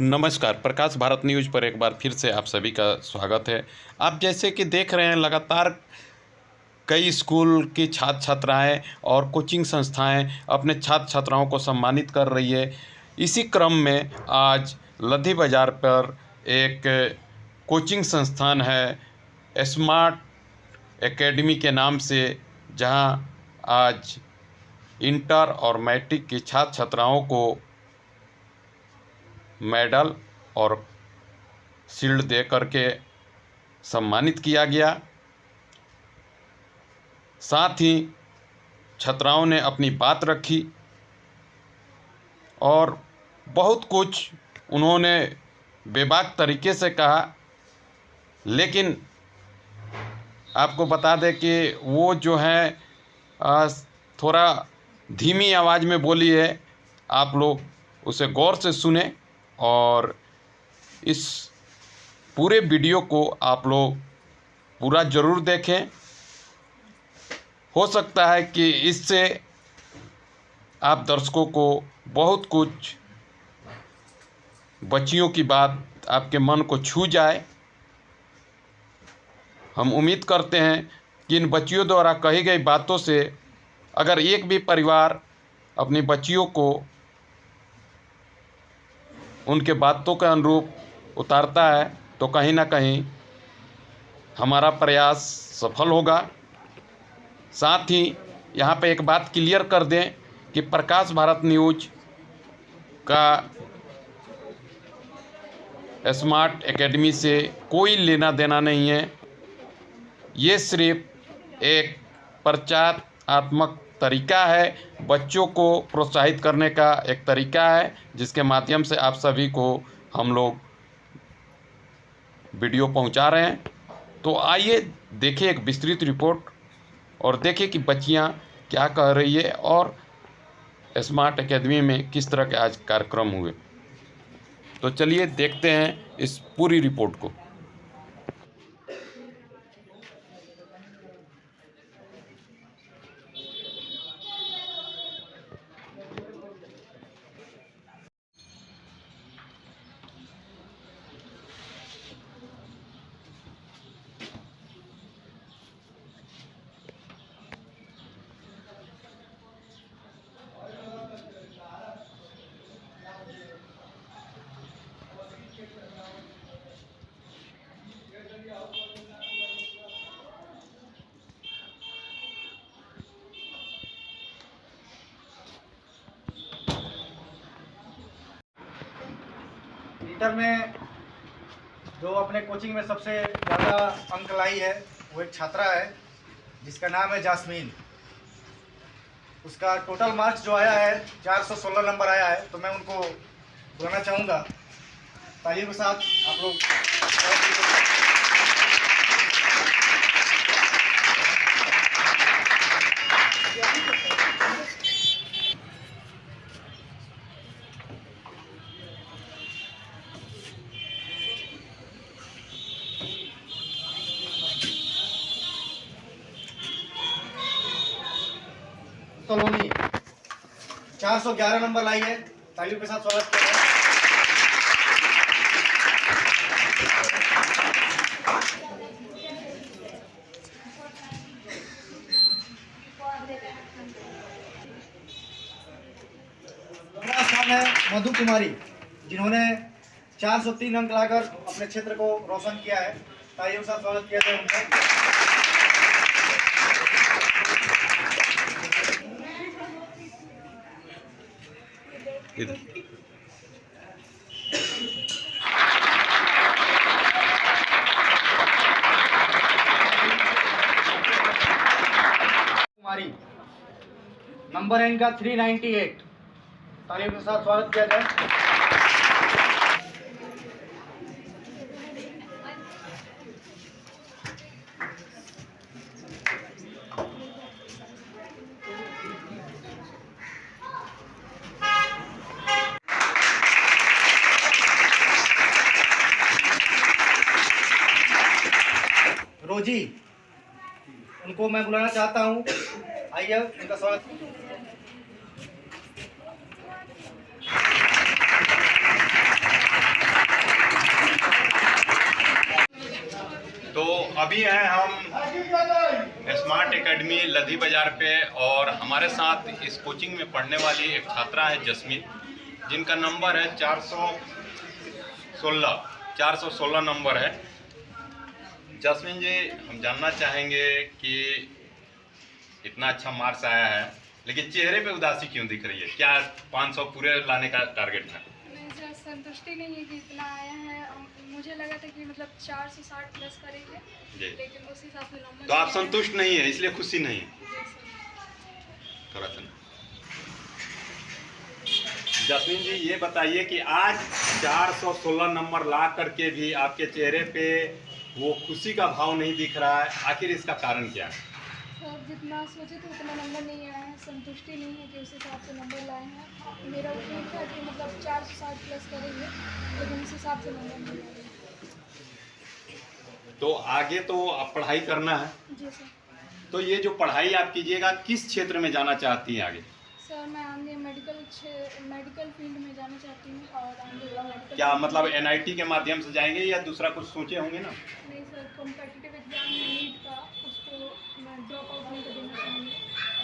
नमस्कार, प्रकाश भारत न्यूज़ पर एक बार फिर से आप सभी का स्वागत है। आप जैसे कि देख रहे हैं, लगातार कई स्कूल की छात्र छात्राएं और कोचिंग संस्थाएं अपने छात्र छात्राओं को सम्मानित कर रही है। इसी क्रम में आज लद्दी बाज़ार पर एक कोचिंग संस्थान है स्मार्ट एकेडमी के नाम से, जहां आज इंटर और मैट्रिक की छात्र छात्राओं को मेडल और शील्ड दे करके सम्मानित किया गया। साथ ही छात्राओं ने अपनी बात रखी और बहुत कुछ उन्होंने बेबाक तरीके से कहा, लेकिन आपको बता दें कि वो जो है थोड़ा धीमी आवाज़ में बोली है। आप लोग उसे गौर से सुने और इस पूरे वीडियो को आप लोग पूरा ज़रूर देखें। हो सकता है कि इससे आप दर्शकों को बहुत कुछ बच्चियों की बात आपके मन को छू जाए। हम उम्मीद करते हैं कि इन बच्चियों द्वारा कही गई बातों से अगर एक भी परिवार अपनी बच्चियों को उनके बातों के अनुरूप उतारता है तो कहीं ना कहीं हमारा प्रयास सफल होगा। साथ ही यहाँ पे एक बात क्लियर कर दें कि प्रकाश भारत न्यूज का स्मार्ट एकेडमी से कोई लेना देना नहीं है। ये सिर्फ एक प्रचारात्मक तरीका है, बच्चों को प्रोत्साहित करने का एक तरीका है, जिसके माध्यम से आप सभी को हम लोग वीडियो पहुंचा रहे हैं। तो आइए देखिए एक विस्तृत रिपोर्ट और देखिए कि बच्चियां क्या कह रही है और स्मार्ट एकेडमी में किस तरह के आज कार्यक्रम हुए। तो चलिए देखते हैं इस पूरी रिपोर्ट को। इंटर में जो अपने कोचिंग में सबसे ज़्यादा अंक लाई है वो एक छात्रा है जिसका नाम है जास्मीन। उसका टोटल मार्क्स जो आया है 416 नंबर आया है। तो मैं उनको बुलाना चाहूँगा, तालियों के साथ आप लोग। कॉलोनी 411 नंबर लाई है, तालियों के साथ स्वागत किया है। दूसरा स्थान है मधु कुमारी, जिन्होंने 403 अंक लाकर अपने क्षेत्र को रोशन किया है। तालियों के साथ स्वागत किया जाए उनका। कुमारी नंबर है इनका 398। तालियों के साथ स्वागत किया जाए। रोजी, उनको मैं बुलाना चाहता हूँ, आइए उनका स्वागत। अभी हैं हम स्मार्ट एकेडमी लधी बाज़ार पे, और हमारे साथ इस कोचिंग में पढ़ने वाली एक छात्रा है जस्मीन, जिनका नंबर है 416 नंबर है। जस्मीन जी, हम जानना चाहेंगे कि इतना अच्छा मार्क्स आया है, लेकिन चेहरे पे उदासी क्यों दिख रही है? क्या 500 पूरे लाने का टारगेट था? नहीं सर, संतुष्टि नहीं है कि इतना आया है। मुझे लगा था कि मतलब 460 प्लस करेंगे, लेकिन उस हिसाब से नंबर। तो आप संतुष्ट नहीं है, इसलिए खुशी नहीं है? थोड़ा सा जस्मीन जी, ये बताइए कि आज 416 नंबर ला करके भी आपके चेहरे पे वो खुशी का भाव नहीं दिख रहा है, आखिर इसका कारण क्या है? सर, जितना सोचे थे उतना नंबर नहीं आया है, संतुष्टि नहीं है कि उस हिसाब से नंबर लाए हैं। मेरा उम्मीद था कि मतलब 460 प्लस करेंगे, लेकिन उस हिसाब से नंबर नहीं आए। तो आगे तो आप पढ़ाई करना है। जी सर। तो ये जो पढ़ाई आप कीजिएगा, किस क्षेत्र में जाना चाहती हैं आगे? सर, मैं आगे मेडिकल फील्ड में जाना चाहती हूँ, और आगे मेडिकल। क्या मतलब NIT के माध्यम से जाएंगे या दूसरा कुछ सोचे होंगे ना? नहीं सर, कॉम्पिटिटिव एग्जाम में नीट का, उसको मैं ड्रॉप आउट नहीं कर देना चाहूँगी,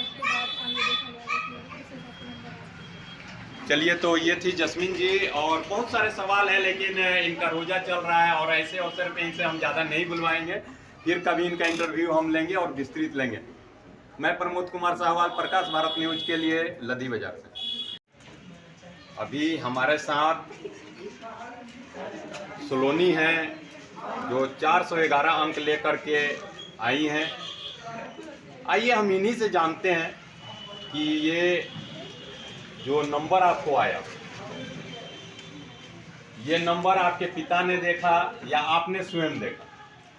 उसके बाद आगे देखा जाएगा कि किस हिसाब से नंबर आए। चलिए, तो ये थी जस्मीन जी, और बहुत सारे सवाल हैं, लेकिन इनका रोजा चल रहा है और ऐसे अवसर पे इनसे हम ज़्यादा नहीं बुलवाएंगे। फिर कभी इनका इंटरव्यू हम लेंगे और विस्तृत लेंगे। मैं प्रमोद कुमार साहवाल, प्रकाश भारत न्यूज के लिए लधी बाजार से। अभी हमारे साथ सलोनी हैं, जो 411 अंक लेकर के आई हैं। आइए हम इन्हीं से जानते हैं कि ये जो नंबर आपको आया, ये नंबर आपके पिता ने देखा या आपने स्वयं देखा?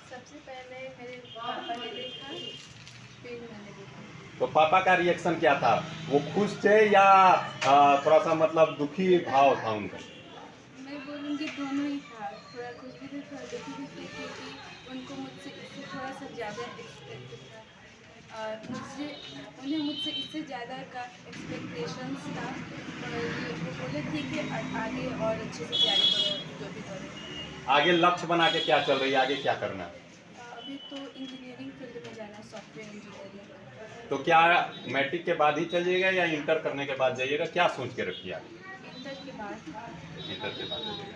सबसे पहले मेरे पापा ने देखा, फिर मैंने देखा। तो पापा का रिएक्शन क्या था? वो खुश थे या थोड़ा सा मतलब दुखी भाव था उनका? मैं बोलूँगी दोनों ही था, थोड़ा खुश भी थे, थोड़ा दुखी भी थे, क्योंकि उनको मुझसे इससे थोड़ा सा ज़्यादा एक्सपेक्ट था, और उन्हें मुझसे इससे ज़्यादा का एक्सपेक्टेशंस था। और वो बोले थे कि आगे और अच्छे से तैयारी करो, जो भी करो। आगे लक्ष्य बना के क्या चल रही है, आगे क्या करना है? अभी तो इंजीनियरिंग फील्ड में जाना है, सॉफ्टवेयर इंजीनियरिंग। तो क्या मैट्रिक के बाद ही चलिएगा या इंटर करने के बाद जाइएगा? क्या सोच के रखिए आगे? इंटर के बाद। इंटर के बाद जाइएगा।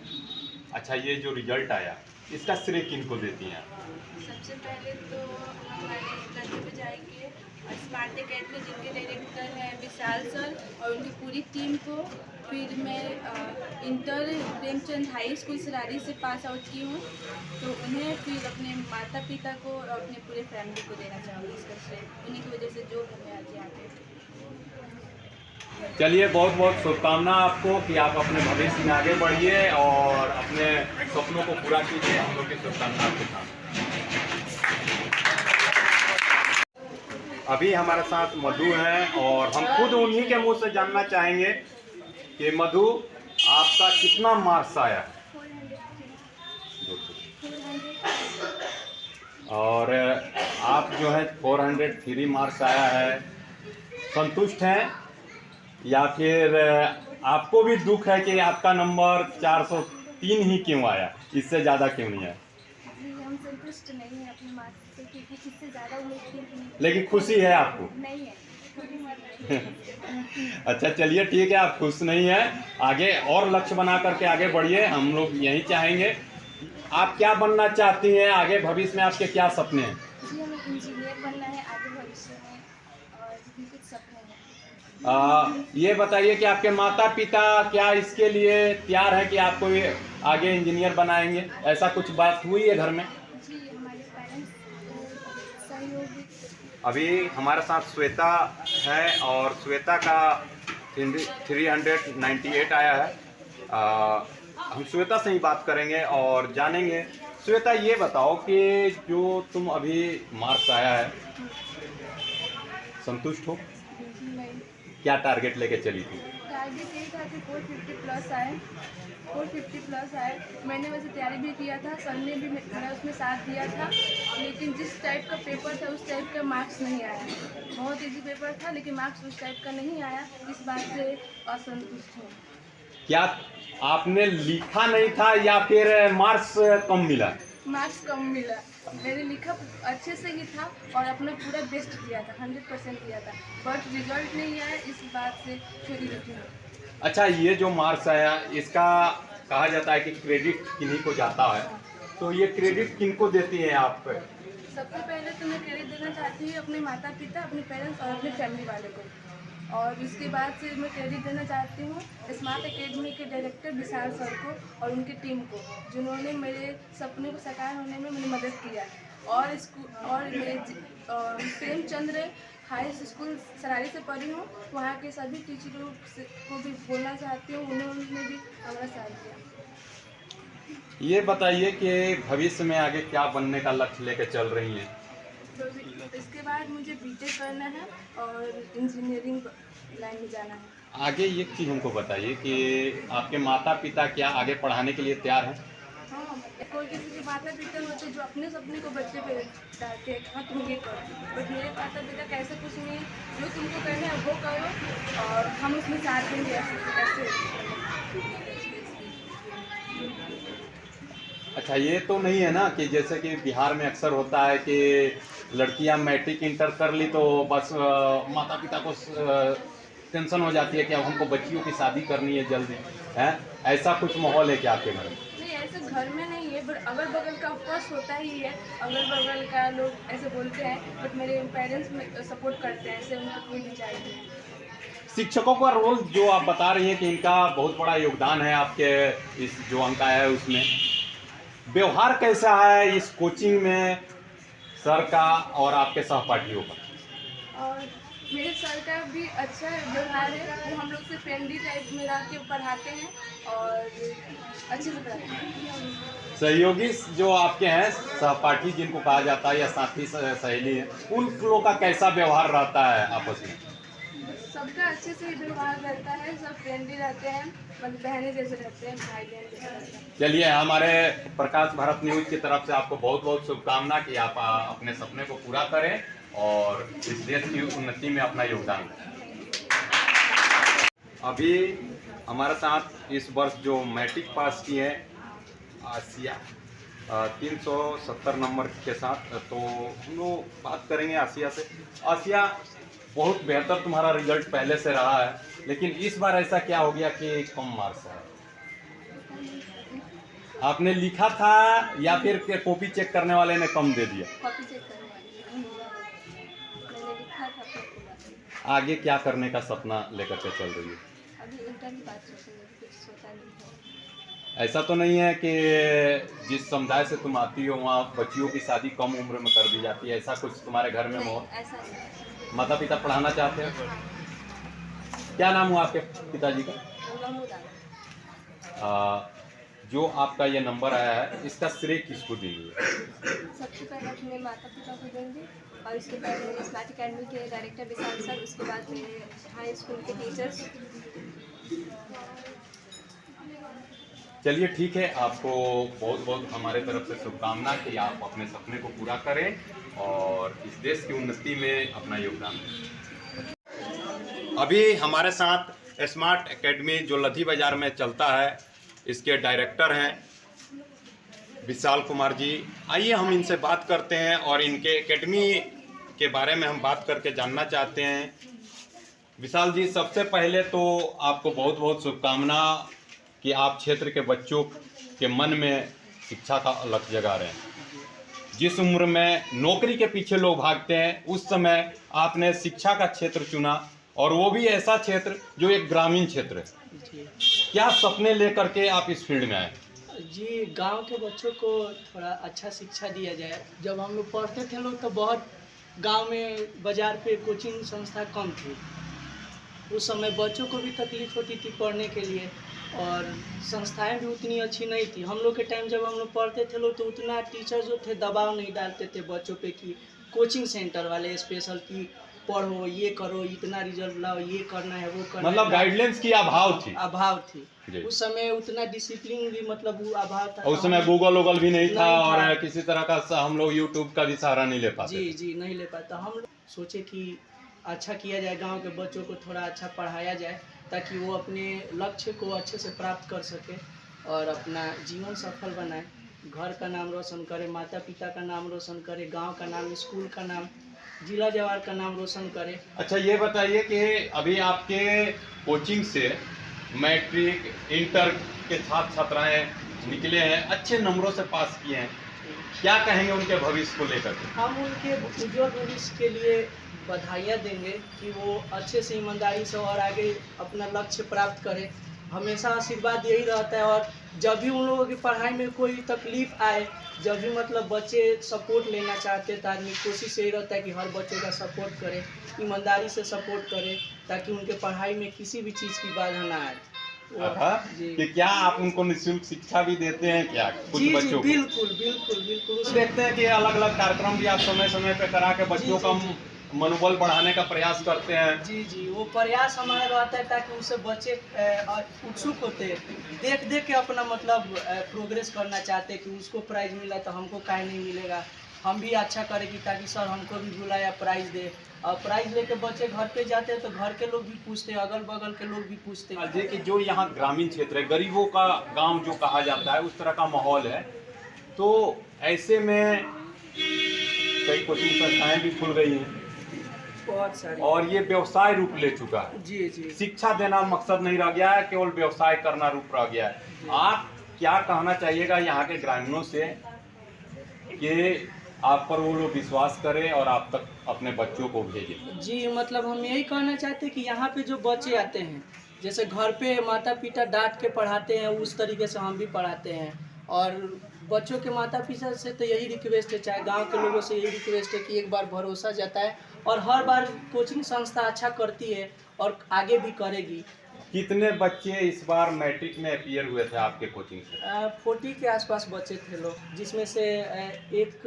अच्छा, ये जो रिजल्ट आया, इसका श्रेय किनको देती हैं आप? सबसे पहले तो हमारे लधी बाज़ार के स्मार्ट एकेडमी, जिनके डायरेक्टर हैं विशाल सर, और उनकी पूरी टीम को। फिर मैं inter Premchand high school Sarari से पास आउट की हूँ, तो उन्हें, फिर अपने माता पिता को और अपने पूरे फैमिली को देना चाहूँगी इसका श्रेय। उन्हीं की वजह से जो हमें आज यहाँ पे। चलिए, बहुत बहुत शुभकामना आपको कि आप अपने भविष्य में आगे बढ़िए और अपने सपनों को पूरा कीजिए। हम लोग की शुभकामना आपके साथ। अभी हमारे साथ मधु हैं, और हम खुद उन्हीं के मुंह से जानना चाहेंगे कि मधु, आपका कितना मार्क्स आया? 400। और आप जो है 403 मार्क्स आया है, संतुष्ट हैं या फिर आपको भी दुख है कि आपका नंबर 403 ही क्यों आया, इससे ज़्यादा क्यों नहीं आया? जी, हम संतुष्ट नहीं हैं अपने मार्क्स से, क्योंकि इससे ज़्यादा उम्मीद थी कि लेकिन खुशी है आपको? नहीं है, थोड़ी मत। अच्छा, चलिए ठीक है, आप खुश नहीं हैं, आगे और लक्ष्य बना करके आगे बढ़िए। हम लोग यही चाहेंगे। आप क्या बनना चाहती हैं आगे भविष्य में, आपके क्या सपने हैं? जी, हमें इंजीनियर बनना है आगे भविष्य में, और भी कुछ सपने हैं। ये बताइए कि आपके माता पिता क्या इसके लिए तैयार हैं कि आपको ये आगे इंजीनियर बनाएंगे? ऐसा कुछ बात हुई है घर में? जी, हमारे पेरेंट्स सहयोगी। अभी हमारे साथ श्वेता है, और श्वेता का 398 आया है। हम श्वेता से ही बात करेंगे और जानेंगे। श्वेता, ये बताओ कि जो तुम अभी मार्क्स आया है, संतुष्ट हो? नहीं, क्या टारगेट लेके चली थी? टारगेट यही था कि 450 प्लस आए, 450 प्लस आए। मैंने वैसे तैयारी भी किया था, सर ने भी मेरा उसमें साथ दिया था, लेकिन जिस टाइप का पेपर था उस टाइप का मार्क्स नहीं आया। बहुत इजी पेपर था, लेकिन मार्क्स उस टाइप का नहीं आया, इस बात से असंतुष्ट हूँ। क्या आपने लिखा नहीं था या फिर मार्क्स कम मिला? मार्क्स कम मिला। मैंने लिखा अच्छे से ही था और अपना पूरा बेस्ट दिया था, 100% दिया था, बट रिजल्ट नहीं आया, इस बात से थोड़ी रुकी हूँ। अच्छा, ये जो मार्क्स आया इसका कहा जाता है कि क्रेडिट किन्हीं को जाता है, तो ये क्रेडिट किनको देती हैं आप? सबसे पहले तो मैं क्रेडिट देना चाहती हूँ अपने माता पिता, अपने पेरेंट्स और अपने फैमिली वाले को, और उसके बाद से मैं क्रेडिट देना चाहती हूँ स्मार्ट एकेडमी के डायरेक्टर विशाल सर को और उनकी टीम को, जिन्होंने मेरे सपने को साकार होने में मेरी मदद किया। और मैं प्रेमचंद्र हाई स्कूल सरारी से पढ़ी हूँ, वहाँ के सभी टीचरों को भी बोलना चाहती हूँ, उन्होंने भी हमारा साथ दिया। ये बताइए कि भविष्य में आगे क्या बनने का लक्ष्य लेकर चल रही हैं? तो इसके बाद मुझे बीटेक करना है और इंजीनियरिंग लाइन में जाना है। आगे एक चीज़ हमको बताइए कि आपके माता पिता क्या आगे पढ़ाने के लिए तैयार हैं? हाँ, कोई किसी के माता पिता होते जो अपने सपने को बच्चे पे डालते हैं, हाँ तुम ये करो, बट मेरे माता पिता का ऐसा कुछ नहीं है, जो तुमको करना है वो करो और हम उसमें साथ देंगे, ऐसे। अच्छा, ये तो नहीं है ना कि जैसे कि बिहार में अक्सर होता है कि लड़कियां मैट्रिक इंटर कर ली तो बस माता पिता को टेंशन हो जाती है कि अब हमको बच्चियों की शादी करनी है जल्दी, है ऐसा कुछ माहौल है क्या आपके घर में? नहीं, ऐसे घर में नहीं है, बट अगल बगल का ऑफकोर्स होता ही है, अगल बगल का लोग ऐसे बोलते हैं, बट मेरे पेरेंट्स में सपोर्ट करते हैं, ऐसे उनको कोई भी चाहिए। शिक्षकों का रोल जो आप बता रही हैं कि इनका बहुत बड़ा योगदान है आपके इस जो अंक आया है उसमें, व्यवहार कैसा है इस कोचिंग में सर का और आपके सहपाठियों का? और मेरे सर का भी अच्छा व्यवहार है, वो हम लोग से फ्रेंडली टाइप में रह के पढ़ाते हैं और अच्छे से पढ़ाते हैं। सहयोगी जो आपके हैं, सहपाठी जिनको कहा जाता है या साथी सहेली है, उन लोगों का कैसा व्यवहार रहता है आपस में? सबका अच्छे से व्यवहार रहता है, सब फ्रेंडली रहते हैं, मतलब बहनें जैसे रहते हैं, भाई बहन जैसे रहते हैं। चलिए, हमारे प्रकाश भारत न्यूज की तरफ से आपको बहुत बहुत शुभकामना कि आप अपने सपने को पूरा करें और इस देश की उन्नति में अपना योगदान दें। अभी हमारे साथ इस वर्ष जो मैट्रिक पास की है आसिया 370 नंबर के साथ, तो हम लोग बात करेंगे आसिया से। आसिया, बहुत बेहतर तुम्हारा रिजल्ट पहले से रहा है, लेकिन इस बार ऐसा क्या हो गया कि कम मार्क्स है? आपने लिखा था या फिर कॉपी चेक करने वाले ने कम दे दिया? कॉपी चेक करने वाली मैंने लिखा था पूरा। आगे क्या करने का सपना लेकर के चल रही है? अभी इंटर की बात सोच रही हूँ, कुछ सोचा नहीं है। ऐसा तो नहीं है कि जिस समुदाय से तुम आती हो वहाँ बच्चियों की शादी कम उम्र में कर दी जाती है, ऐसा कुछ तुम्हारे घर में नहीं, हो? ऐसा नहीं। माता पिता पढ़ाना चाहते हैं? क्या नाम हुआ आपके पिताजी का? जो आपका ये नंबर आया है इसका श्रेय किसको देंगे? सबसे पहले अपने माता पिता को देंगे और उसके बाद मेरे स्मार्ट एकेडमी के डायरेक्टर विशाल सर, उसके बाद मेरे हाई स्कूल के टीचर्स। चलिए ठीक है, आपको बहुत बहुत हमारे तरफ से शुभकामना कि आप अपने सपने को पूरा करें और इस देश की उन्नति में अपना योगदान दें। अभी हमारे साथ स्मार्ट एकेडमी जो लधी बाजार में चलता है, इसके डायरेक्टर हैं विशाल कुमार जी। आइए हम इनसे बात करते हैं और इनके एकेडमी के बारे में हम बात करके जानना चाहते हैं। विशाल जी, सबसे पहले तो आपको बहुत बहुत शुभकामना कि आप क्षेत्र के बच्चों के मन में शिक्षा का अलग जगा रहे हैं। जिस उम्र में नौकरी के पीछे लोग भागते हैं, उस समय आपने शिक्षा का क्षेत्र चुना, और वो भी ऐसा क्षेत्र जो एक ग्रामीण क्षेत्र है। क्या सपने लेकर के आप इस फील्ड में आए? जी, गांव के बच्चों को थोड़ा अच्छा शिक्षा दिया जाए। जब हम लोग पढ़ते थे लोग तो बहुत गांव में बाज़ार पे कोचिंग संस्था कम थी, उस समय बच्चों को भी तकलीफ़ होती थी पढ़ने के लिए और संस्थाएं भी उतनी अच्छी नहीं थी। हम लोग के टाइम जब हम लोग पढ़ते थे लोग तो उतना टीचर जो थे दबाव नहीं डालते थे बच्चों पे कि कोचिंग सेंटर वाले स्पेशल की पढ़ो, ये करो, इतना रिजल्ट लाओ, ये करना है, वो करना है। मतलब गाइडलाइंस की अभाव थी। उस समय उतना डिसिप्लिन भी मतलब वो अभाव था। उस समय गूगल भी नहीं था और किसी तरह का हम लोग यूट्यूब का भी सहारा नहीं ले पाते। जी नहीं ले पाता। हम लोग सोचे कि अच्छा किया जाए, गांव के बच्चों को थोड़ा अच्छा पढ़ाया जाए ताकि वो अपने लक्ष्य को अच्छे से प्राप्त कर सके और अपना जीवन सफल बनाए। घर का नाम रोशन करे, माता पिता का नाम रोशन करे, गांव का नाम, स्कूल का नाम, जिला जवार का नाम रोशन करे। अच्छा ये बताइए कि अभी आपके कोचिंग से मैट्रिक इंटर के छात्र छात्राएं निकले हैं, अच्छे नंबरों से पास किए हैं, क्या कहेंगे उनके भविष्य को लेकर के? हम उनके उज्जवल भविष्य के लिए बधाइयाँ देंगे कि वो अच्छे से ईमानदारी से और आगे अपना लक्ष्य प्राप्त करें। हमेशा आशीर्वाद यही रहता है। और जब भी उन लोगों की पढ़ाई में कोई तकलीफ आए, जब भी मतलब बच्चे सपोर्ट लेना चाहते हैं, तो आदमी कोशिश यही रहता है कि हर बच्चे का सपोर्ट करे, ईमानदारी से सपोर्ट करे, ताकि उनके पढ़ाई में किसी भी चीज़ की बाधा ना आए। कि क्या आप उनको निःशुल्क शिक्षा भी देते हैं क्या कुछ जी बच्चों को? बिल्कुल बिल्कुल बिल्कुल। देखते हैं कि अलग अलग कार्यक्रम भी आप समय समय पे करा के बच्चों का मनोबल बढ़ाने का प्रयास करते हैं। जी वो प्रयास हमारा रहता है ताकि उससे बच्चे उत्सुक होते हैं, देख देख के अपना मतलब प्रोग्रेस करना चाहते हैं कि उसको प्राइज़ मिला तो हमको काहे नहीं मिलेगा, हम भी अच्छा करेंगे ताकि सर हमको भी बुलाया प्राइज़ दे। और प्राइज़ लेके बच्चे घर पे जाते हैं तो घर के लोग भी पूछते हैं, अगल बगल के लोग भी पूछते हैं। कि जो यहाँ ग्रामीण क्षेत्र है, गरीबों का गांव जो कहा जाता है, उस तरह का माहौल है, तो ऐसे में कई कोचिंग संस्थाएं भी खुल गई हैं बहुत सारी, और ये व्यवसाय रूप ले चुका है। जी शिक्षा देना मकसद नहीं रह गया है, केवल व्यवसाय करना रूप रह गया है। आप क्या कहना चाहिएगा यहाँ के ग्रामीणों से कि आप पर वो लोग विश्वास करें और आप तक अपने बच्चों को भेजें? जी मतलब हम यही कहना चाहते हैं कि यहाँ पे जो बच्चे आते हैं, जैसे घर पे माता पिता डांट के पढ़ाते हैं, उस तरीके से हम भी पढ़ाते हैं। और बच्चों के माता पिता से तो यही रिक्वेस्ट है, चाहे गांव के लोगों से यही रिक्वेस्ट है कि एक बार भरोसा जताए और हर बार कोचिंग संस्था अच्छा करती है और आगे भी करेगी। कितने बच्चे इस बार मैट्रिक में अपीयर हुए थे आपके कोचिंग से? 40 के आसपास बच्चे थे लोग, जिसमें से एक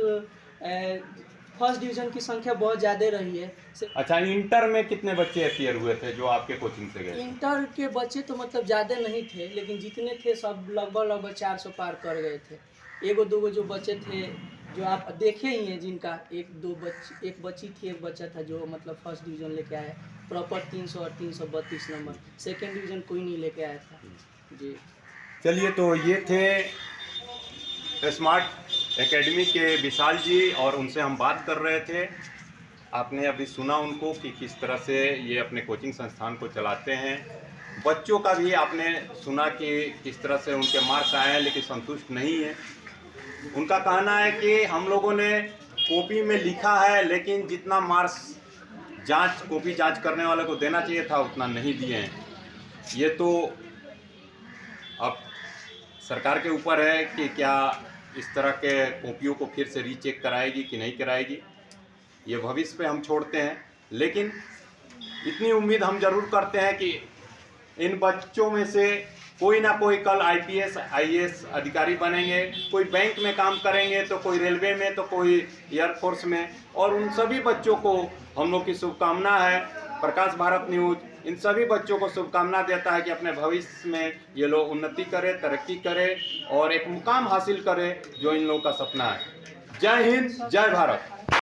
फर्स्ट डिवीज़न की संख्या बहुत ज़्यादा रही है। अच्छा, इंटर में कितने बच्चे अपीयर हुए थे जो आपके कोचिंग से गए? इंटर के बच्चे तो मतलब ज़्यादा नहीं थे, लेकिन जितने थे सब लगभग 400 पार कर गए थे। एगो दूगो जो बच्चे थे जो आप देखे ही हैं, जिनका एक बच्ची थी, एक बच्चा था जो मतलब फर्स्ट डिवीज़न लेके आया प्रॉपर 300 और 332 नंबर। सेकेंड डिवीज़न कोई नहीं लेके आया था जी। चलिए, तो ये थे स्मार्ट एकेडमी के विशाल जी और उनसे हम बात कर रहे थे। आपने अभी सुना उनको कि किस तरह से ये अपने कोचिंग संस्थान को चलाते हैं। बच्चों का भी आपने सुना कि किस तरह से उनके मार्क्स आए हैं लेकिन संतुष्ट नहीं है। उनका कहना है कि हम लोगों ने कॉपी में लिखा है लेकिन जितना मार्क्स कॉपी जांच करने वाले को देना चाहिए था उतना नहीं दिए हैं। ये तो अब सरकार के ऊपर है कि क्या इस तरह के कॉपियों को फिर से रीचेक कराएगी कि नहीं कराएगी, ये भविष्य पे हम छोड़ते हैं। लेकिन इतनी उम्मीद हम जरूर करते हैं कि इन बच्चों में से कोई ना कोई कल IPS IAS अधिकारी बनेंगे, कोई बैंक में काम करेंगे तो कोई रेलवे में तो कोई एयरफोर्स में। और उन सभी बच्चों को हम लोग की शुभकामना है। प्रकाश भारत न्यूज़ इन सभी बच्चों को शुभकामना देता है कि अपने भविष्य में ये लोग उन्नति करें, तरक्की करें और एक मुकाम हासिल करें जो इन लोगों का सपना है। जय हिंद, जय भारत।